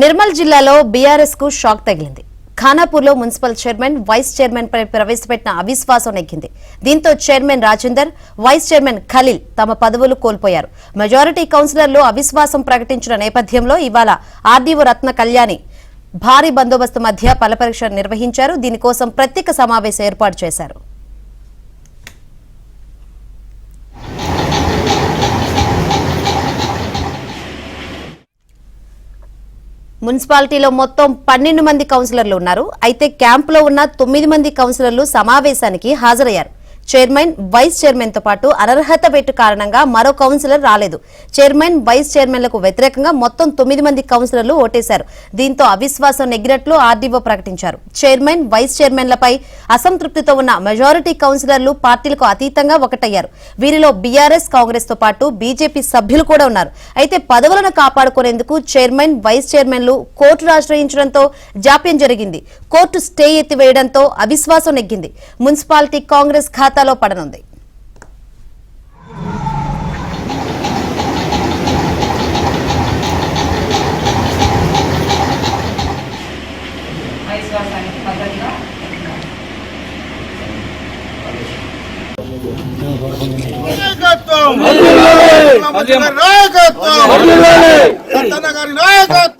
నిర్మల్ జిల్లాలో బీఆర్ఎస్ కు షాక్ తగిలింది. ఖానాపూర్లో మున్సిపల్ చైర్మన్, వైస్ చైర్మన్ పై ప్రవేశపెట్టిన అవిశ్వాసం నెగ్గింది. దీంతో chairman Rajender, vice chairman Khalil తమ పదవులు కోల్పోయారు. మెజారిటీ కౌన్సిలర్లు అవిశ్వాసం ప్రకటించిన నేపథ్యంలో ఇవాళ ఆర్డీఓ రత్న కళ్యాణి భారీ బందోబస్తు మధ్య బలపరీక్ష నిర్వహించారు. దీనికోసం ప్రత్యేక సమావేశం ఏర్పాటు చేశారు. మున్సిపాలిటీలో మొత్తం 12 మంది కౌన్సిలర్లు ఉన్నారు. అయితే క్యాంపులో ఉన్న 9 మంది కౌన్సిలర్లు సమావేశానికి హాజరయ్యారు. చైర్మన్, వైస్ చైర్మన్ తో పాటు అనర్హత వేటు కారణంగా మరో కౌన్సిలర్ రాలేదు. చైర్మన్, వైస్ చైర్మన్లకు వ్యతిరేకంగా మొత్తం 9 మంది కౌన్సిలర్లు ఓటేశారు. దీంతో అవిశ్వాసం నెగ్గినట్లు ఆర్డీఓ ప్రకటించారు. చైర్మన్, వైస్ చైర్మన్లపై అసంతృప్తితో ఉన్న మెజారిటీ కౌన్సిలర్లు పార్టీలకు అతీతంగా ఒకటయ్యారు. వీరిలో బీఆర్ఎస్, కాంగ్రెస్ తో పాటు బీజేపీ సభ్యులు కూడా ఉన్నారు. అయితే పదవులను కాపాడుకునేందుకు చైర్మన్, వైస్ చైర్మన్లు కోర్టును ఆశ్రయించడంతో జాప్యం జరిగింది. కోర్టు స్టే ఎత్తివేయడంతో అవిశ్వాసం నెగ్గింది. మున్సిపాలిటీ కాంగ్రెస్ ఖాతాలో పడనుంది. నాయకత్వం